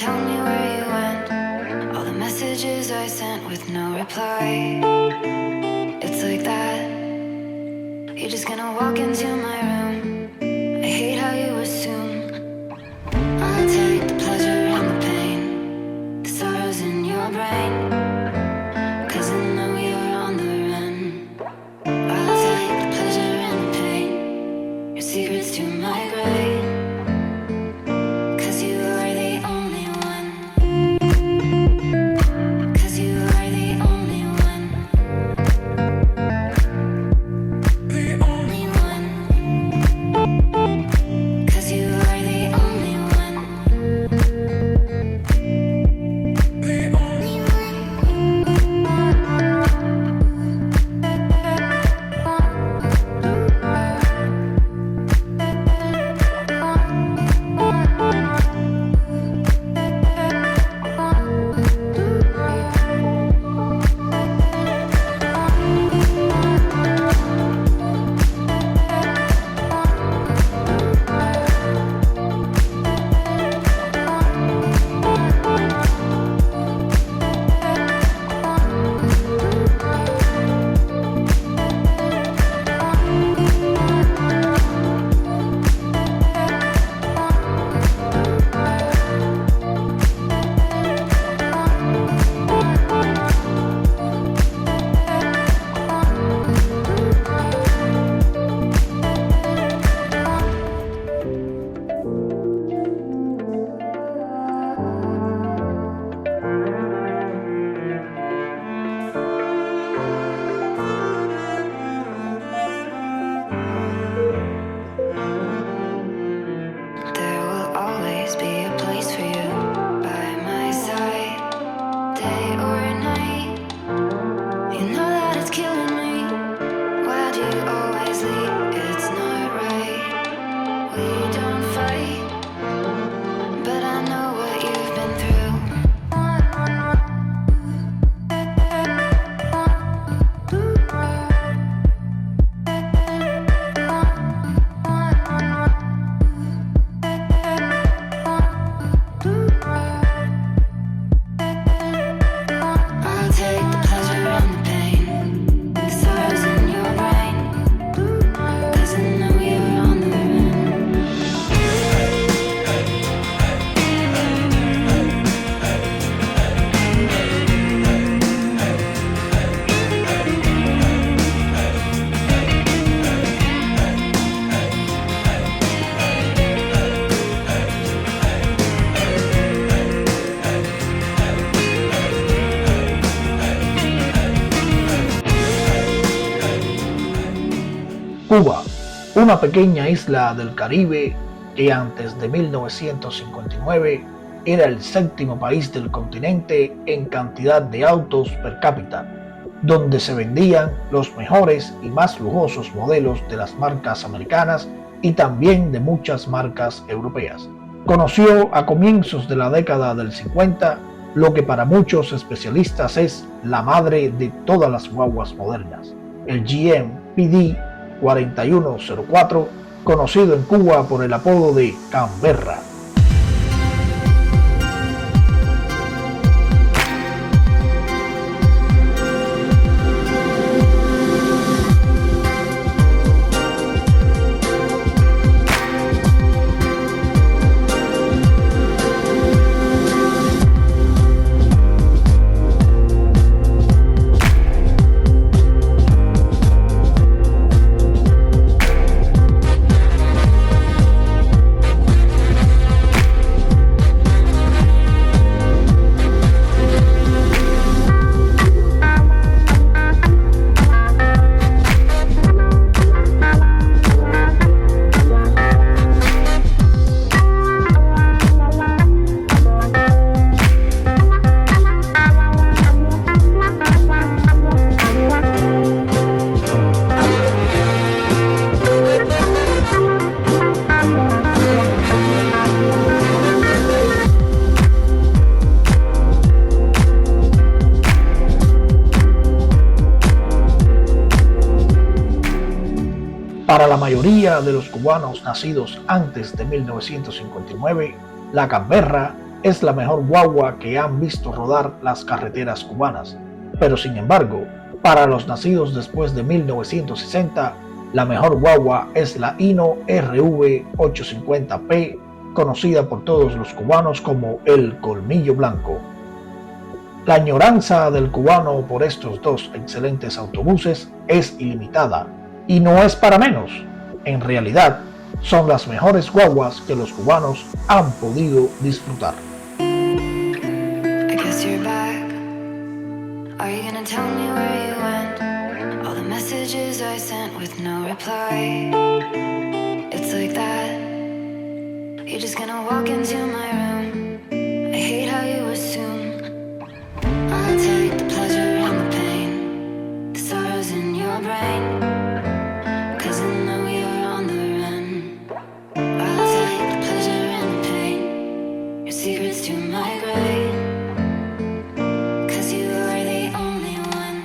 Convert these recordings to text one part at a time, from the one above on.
tell me where you went. All the messages I sent with no reply. It's like that. You're just gonna walk into my room. I hate how you assume I'll take the pleasure and the pain, the sorrows in your brain, 'cause I know you're on the run. I'll take the pleasure and the pain, your secrets to my grave. Cuba, una pequeña isla del Caribe que antes de 1959 era el séptimo país del continente en cantidad de autos per cápita, donde se vendían los mejores y más lujosos modelos de las marcas americanas y también de muchas marcas europeas. Conoció a comienzos de la década del 50 lo que para muchos especialistas es la madre de todas las guaguas modernas, el GM PD 4104, conocido en Cuba por el apodo de Canberra. Para la mayoría de los cubanos nacidos antes de 1959, la Canberra es la mejor guagua que han visto rodar las carreteras cubanas, pero sin embargo, para los nacidos después de 1960, la mejor guagua es la Hino RV850P, conocida por todos los cubanos como el Colmillo Blanco. La añoranza del cubano por estos dos excelentes autobuses es ilimitada, y no es para menos. En realidad, son las mejores guaguas que los cubanos han podido disfrutar. I guess you're back. Are you gonna tell me where you went? All the messages I sent with no reply. It's like that. You're just gonna walk into my room. I hate how you assume I'll take the pleasure and the pain, the sorrows in your brain. 'Cause I know you're on the run. I'll take the pleasure and the pain, your secrets to my grave. 'Cause you are the only one.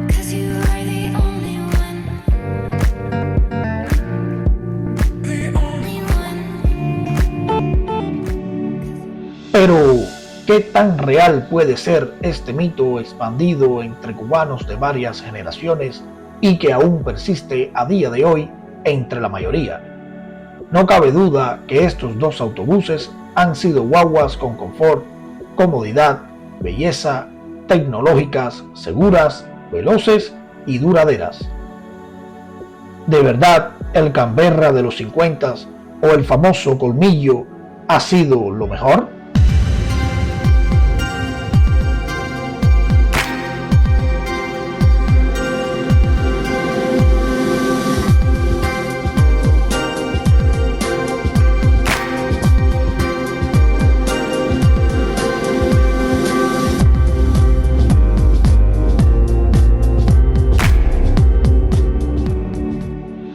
'Cause you are the only one. The only one. Pero, ¿qué tan real puede ser este mito expandido entre cubanos de varias generaciones y que aún persiste a día de hoy entre la mayoría? No cabe duda que estos dos autobuses han sido guaguas con confort, comodidad, belleza, tecnológicas, seguras, veloces y duraderas. ¿De verdad el Canberra de los 50s o el famoso Colmillo ha sido lo mejor?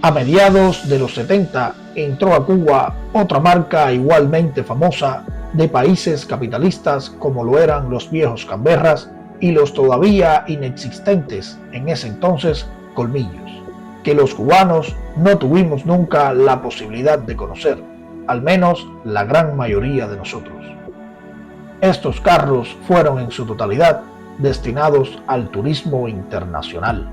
A mediados de los 70 entró a Cuba otra marca igualmente famosa de países capitalistas como lo eran los viejos Canberras y los todavía inexistentes en ese entonces Colmillos, que los cubanos no tuvimos nunca la posibilidad de conocer, al menos la gran mayoría de nosotros. Estos carros fueron en su totalidad destinados al turismo internacional.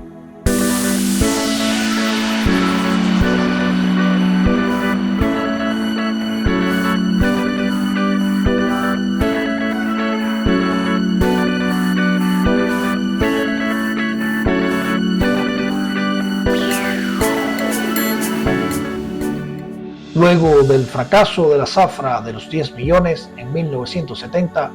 Luego del fracaso de la zafra de los 10 millones en 1970,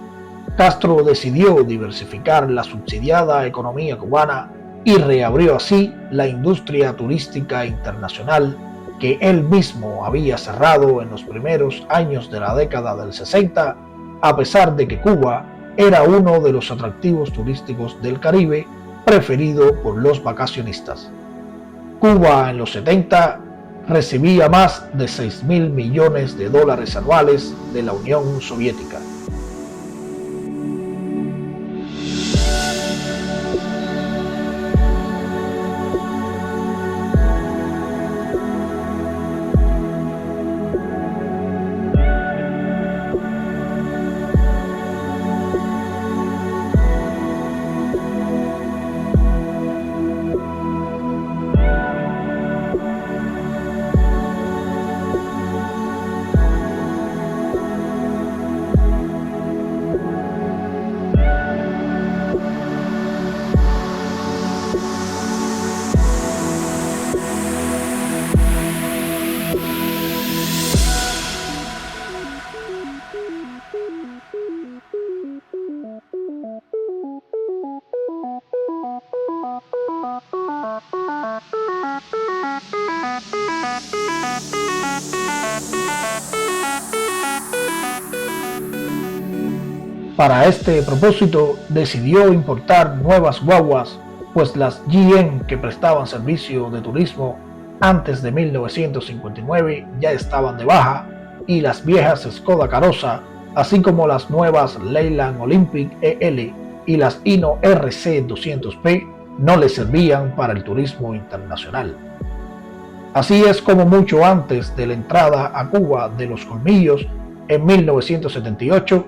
Castro decidió diversificar la subsidiada economía cubana y reabrió así la industria turística internacional que él mismo había cerrado en los primeros años de la década del 60, a pesar de que Cuba era uno de los atractivos turísticos del Caribe preferido por los vacacionistas. Cuba en los 70 recibía más de $6.000 millones anuales de la Unión Soviética. Para este propósito decidió importar nuevas guaguas, pues las GM que prestaban servicio de turismo antes de 1959 ya estaban de baja y las viejas Skoda Karosa, así como las nuevas Leyland Olympic EL y las Hino RC200P no le servían para el turismo internacional. Así es como mucho antes de la entrada a Cuba de los Colmillos, En 1978,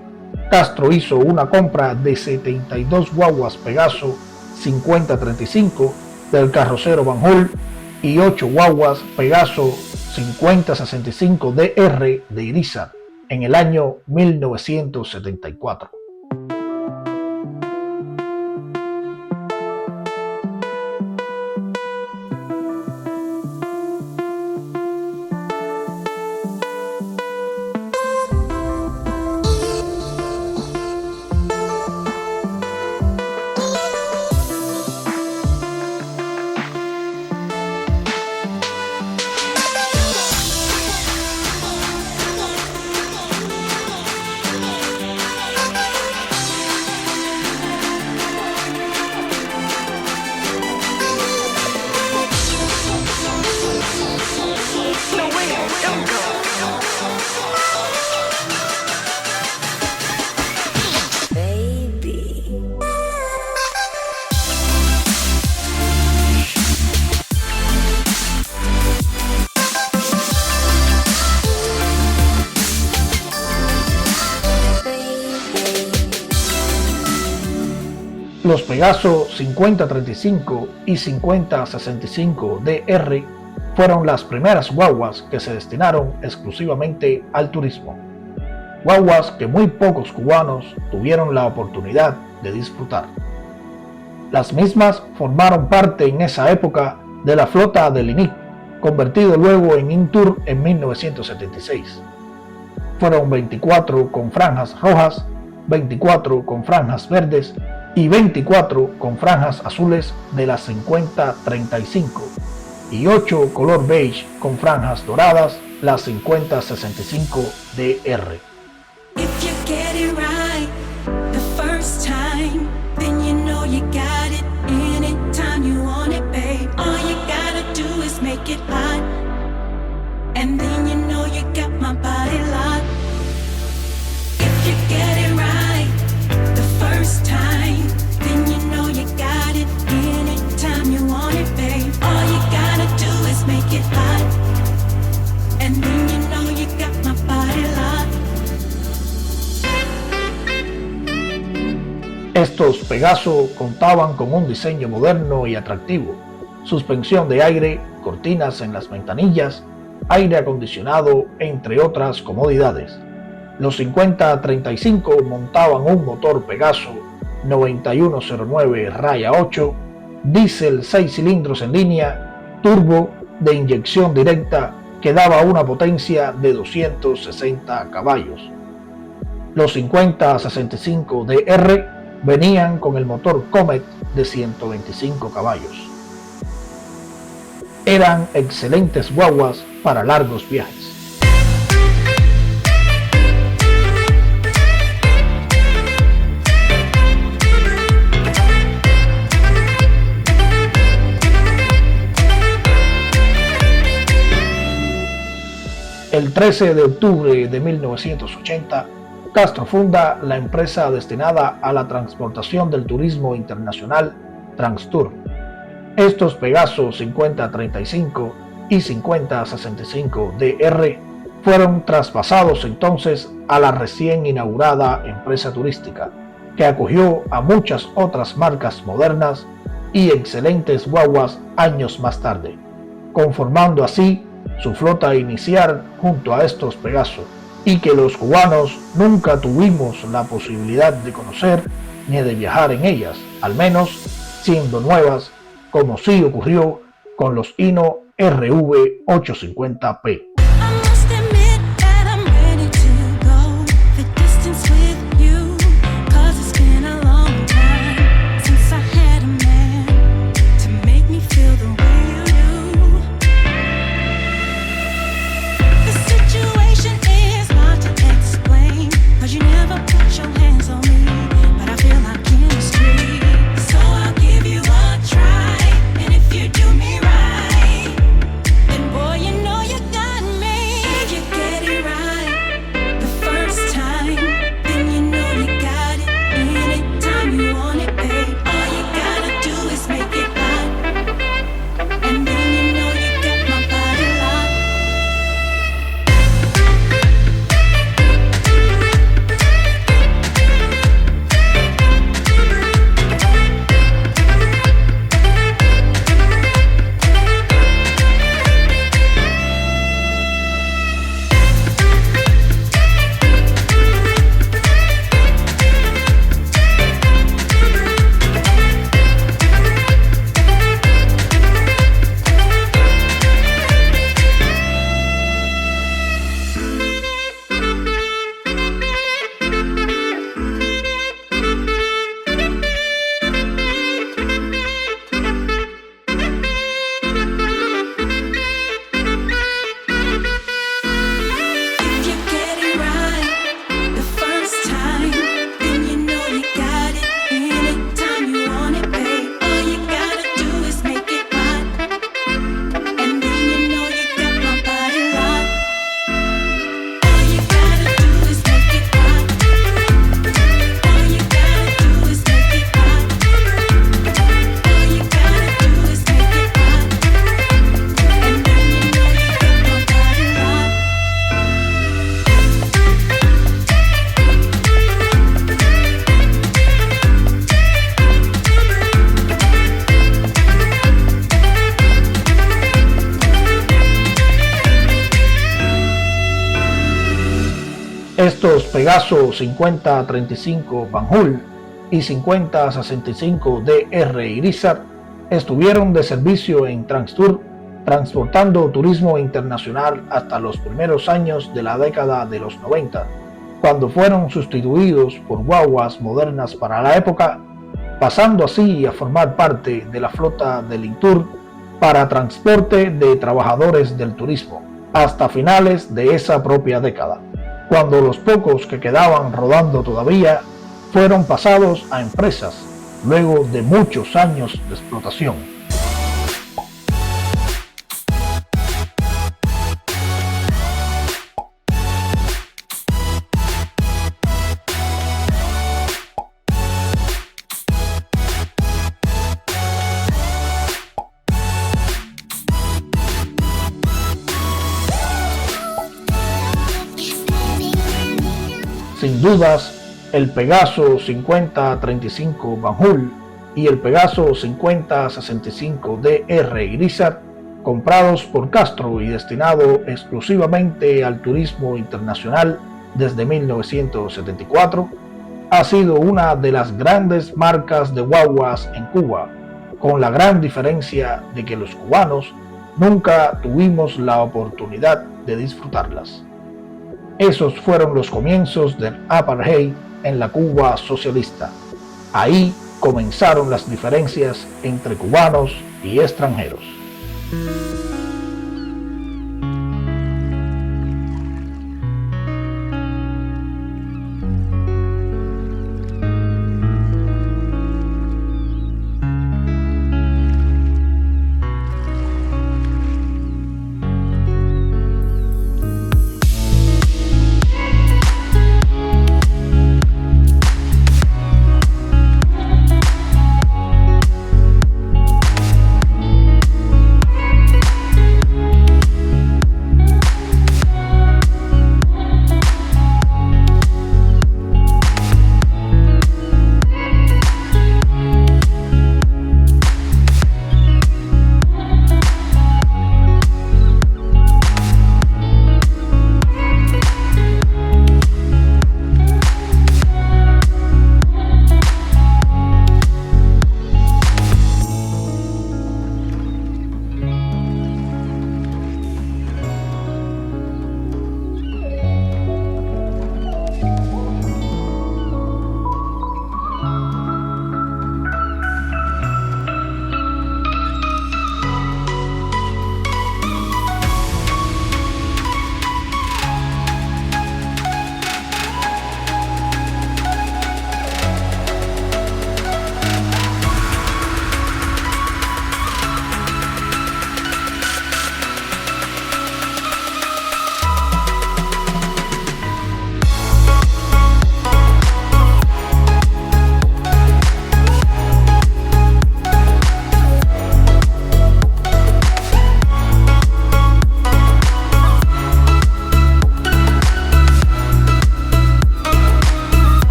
Castro hizo una compra de 72 guaguas Pegaso 5035 del carrocero Van Hool y 8 guaguas Pegaso 5065DR de Irizar en el año 1974. Los Pegaso 5035 y 5065DR fueron las primeras guaguas que se destinaron exclusivamente al turismo. Guaguas que muy pocos cubanos tuvieron la oportunidad de disfrutar. Las mismas formaron parte en esa época de la flota del INIC, convertido luego en Intour en 1976. Fueron 24 con franjas rojas, 24 con franjas verdes y 24 con franjas azules de las 5035 y 8 color beige con franjas doradas, las 5065DR. Estos Pegaso contaban con un diseño moderno y atractivo, suspensión de aire, cortinas en las ventanillas, aire acondicionado, entre otras comodidades. Los 5035 montaban un motor Pegaso 9109-8, diésel 6 cilindros en línea, turbo de inyección directa que daba una potencia de 260 caballos. Los 5065DR venían con el motor Comet de 125 caballos. Eran excelentes guaguas para largos viajes. El 13 de octubre de 1980, Castro funda la empresa destinada a la transportación del turismo internacional Transtour. Estos Pegaso 5035 y 5065DR fueron traspasados entonces a la recién inaugurada empresa turística, que acogió a muchas otras marcas modernas y excelentes guaguas años más tarde, conformando así su flota inicial junto a estos Pegaso, y que los cubanos nunca tuvimos la posibilidad de conocer ni de viajar en ellas, al menos siendo nuevas, como sí ocurrió con los Hino RV850P. Boy, you know you got Pegaso 5035 Van Hool y 5065 DR Irizar estuvieron de servicio en Transtour, transportando turismo internacional hasta los primeros años de la década de los 90, cuando fueron sustituidos por guaguas modernas para la época, pasando así a formar parte de la flota del Intour para transporte de trabajadores del turismo, hasta finales de esa propia década, cuando los pocos que quedaban rodando todavía fueron pasados a empresas, luego de muchos años de explotación. Sin dudas, el Pegaso 5035 Van Hool y el Pegaso 5065 DR Irizar, comprados por Castro y destinado exclusivamente al turismo internacional desde 1974, ha sido una de las grandes marcas de guaguas en Cuba, con la gran diferencia de que los cubanos nunca tuvimos la oportunidad de disfrutarlas. Esos fueron los comienzos del apartheid en la Cuba socialista. Ahí comenzaron las diferencias entre cubanos y extranjeros.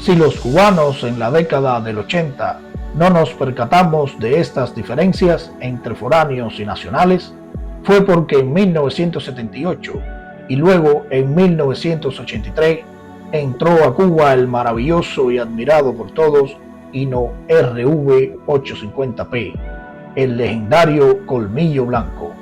Si los cubanos en la década del 80 no nos percatamos de estas diferencias entre foráneos y nacionales, fue porque en 1978 y luego en 1983 entró a Cuba el maravilloso y admirado por todos Hino RV-850P, el legendario Colmillo Blanco.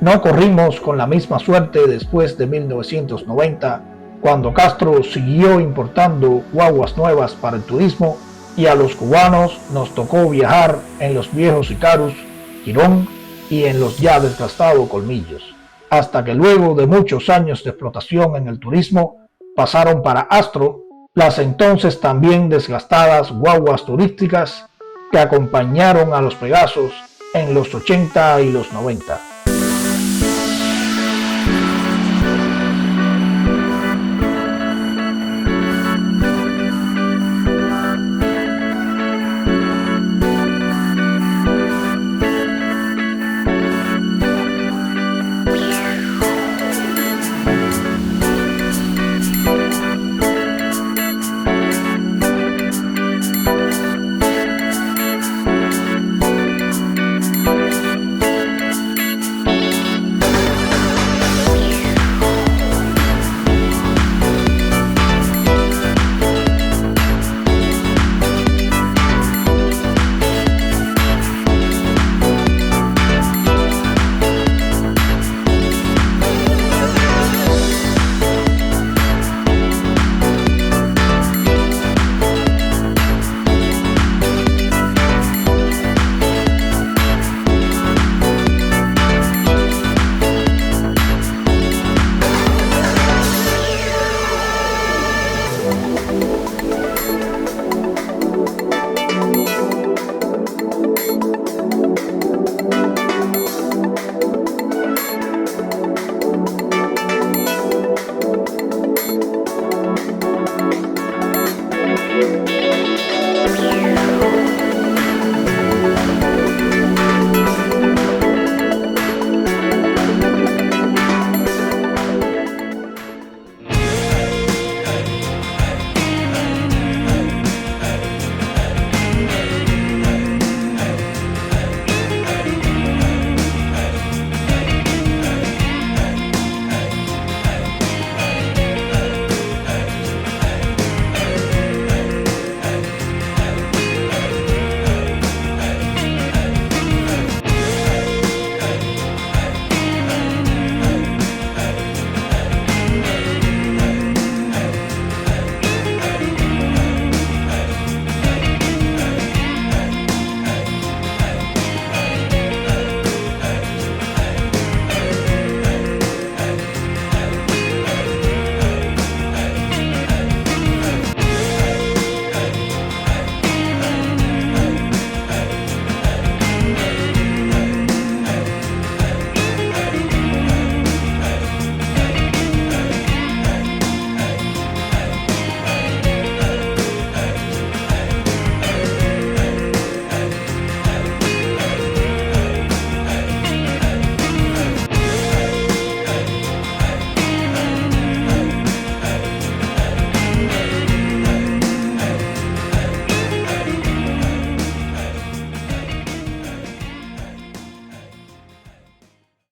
No corrimos con la misma suerte después de 1990, cuando Castro siguió importando guaguas nuevas para el turismo y a los cubanos nos tocó viajar en los viejos Icarus, Quirón y en los ya desgastados Colmillos, hasta que luego de muchos años de explotación en el turismo pasaron para Astro las entonces también desgastadas guaguas turísticas que acompañaron a los Pegasos en los 80 y los 90.